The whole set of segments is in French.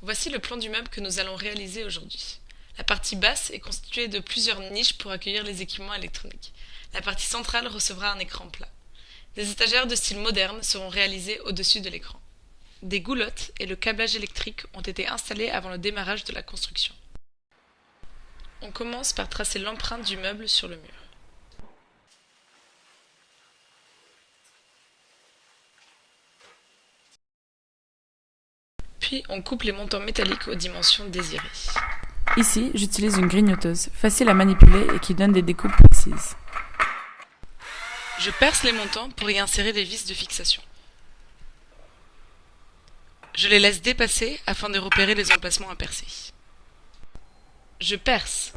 Voici le plan du meuble que nous allons réaliser aujourd'hui. La partie basse est constituée de plusieurs niches pour accueillir les équipements électroniques. La partie centrale recevra un écran plat. Des étagères de style moderne seront réalisées au-dessus de l'écran. Des goulottes et le câblage électrique ont été installés avant le démarrage de la construction. On commence par tracer l'empreinte du meuble sur le mur. Puis on coupe les montants métalliques aux dimensions désirées. Ici, j'utilise une grignoteuse, facile à manipuler et qui donne des découpes précises. Je perce les montants pour y insérer les vis de fixation. Je les laisse dépasser afin de repérer les emplacements à percer. Je perce.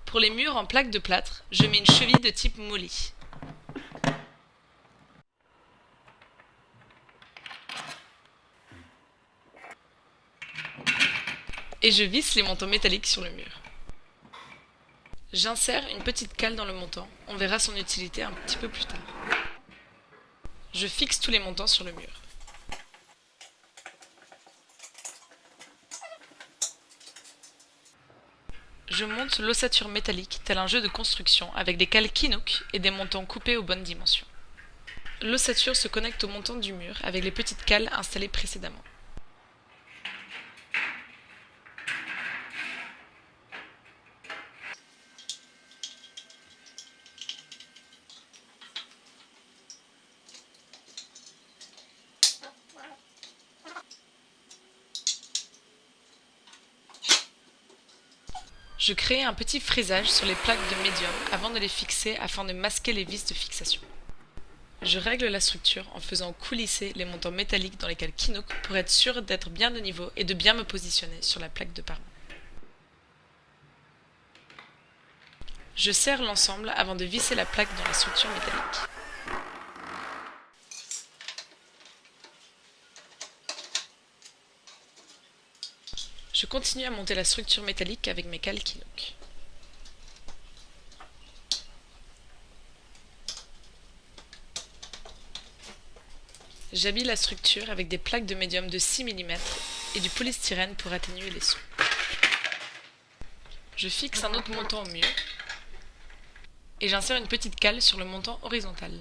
Pour les murs en plaque de plâtre, je mets une cheville de type molly. Et je visse les montants métalliques sur le mur. J'insère une petite cale dans le montant, on verra son utilité un petit peu plus tard. Je fixe tous les montants sur le mur. Je monte l'ossature métallique tel un jeu de construction avec des cales Kinook et des montants coupés aux bonnes dimensions. L'ossature se connecte au montant du mur avec les petites cales installées précédemment. Je crée un petit frisage sur les plaques de médium avant de les fixer afin de masquer les vis de fixation. Je règle la structure en faisant coulisser les montants métalliques dans les cales Kinook pour être sûr d'être bien de niveau et de bien me positionner sur la plaque de parement. Je serre l'ensemble avant de visser la plaque dans la structure métallique. Je continue à monter la structure métallique avec mes cales Kinook. J'habille la structure avec des plaques de médium de 6 mm et du polystyrène pour atténuer les sons. Je fixe un autre montant au mur et j'insère une petite cale sur le montant horizontal.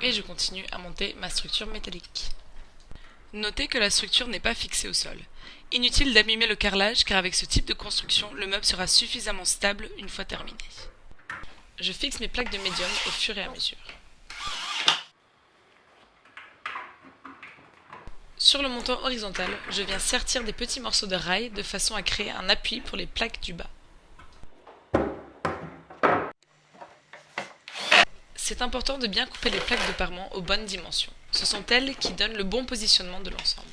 Et je continue à monter ma structure métallique. Notez que la structure n'est pas fixée au sol. Inutile d'abîmer le carrelage car avec ce type de construction, le meuble sera suffisamment stable une fois terminé. Je fixe mes plaques de médium au fur et à mesure. Sur le montant horizontal, je viens sertir des petits morceaux de rail de façon à créer un appui pour les plaques du bas. C'est important de bien couper les plaques de parement aux bonnes dimensions. Ce sont elles qui donnent le bon positionnement de l'ensemble.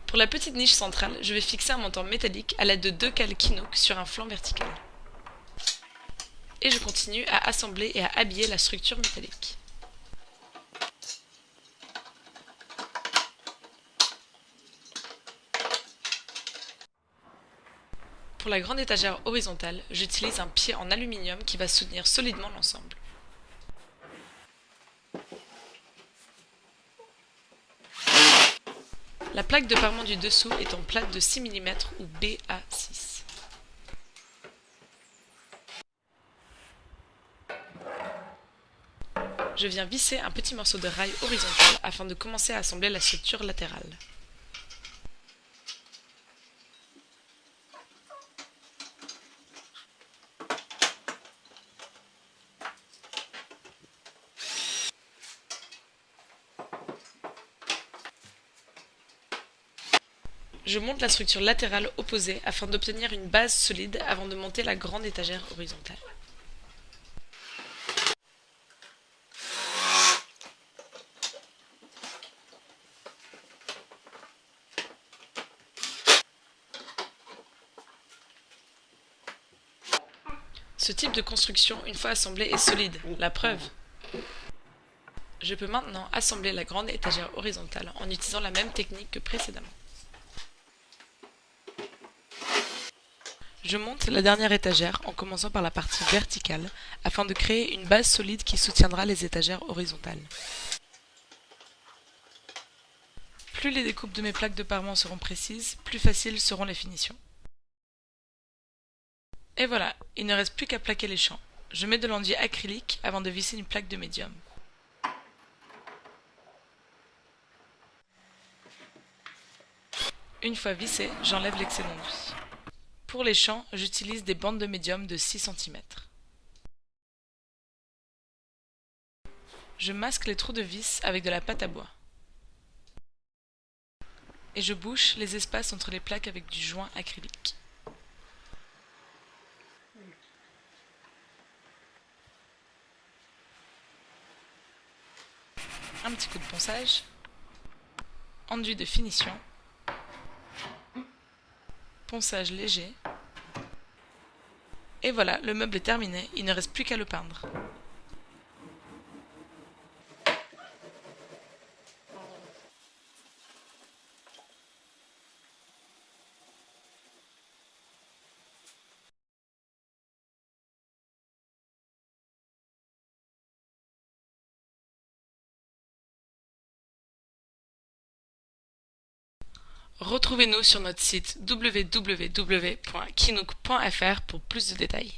Pour la petite niche centrale, je vais fixer un montant métallique à l'aide de 2 cales Kinook sur un flanc vertical. Et je continue à assembler et à habiller la structure métallique. Pour la grande étagère horizontale, j'utilise un pied en aluminium qui va soutenir solidement l'ensemble. La plaque de parement du dessous est en plate de 6 mm ou BA6. Je viens visser un petit morceau de rail horizontal afin de commencer à assembler la structure latérale. Je monte la structure latérale opposée afin d'obtenir une base solide avant de monter la grande étagère horizontale. Ce type de construction, une fois assemblé, est solide, la preuve. Je peux maintenant assembler la grande étagère horizontale en utilisant la même technique que précédemment. Je monte la dernière étagère en commençant par la partie verticale afin de créer une base solide qui soutiendra les étagères horizontales. Plus les découpes de mes plaques de parement seront précises, plus faciles seront les finitions. Et voilà, il ne reste plus qu'à plaquer les champs. Je mets de l'enduit acrylique avant de visser une plaque de médium. Une fois vissé, j'enlève l'excès d'enduit. Pour les champs, j'utilise des bandes de médium de 6 cm. Je masque les trous de vis avec de la pâte à bois. Et je bouche les espaces entre les plaques avec du joint acrylique. Un petit coup de ponçage, enduit de finition, ponçage léger, et voilà, le meuble est terminé, il ne reste plus qu'à le peindre. Retrouvez-nous sur notre site www.kinook.fr pour plus de détails.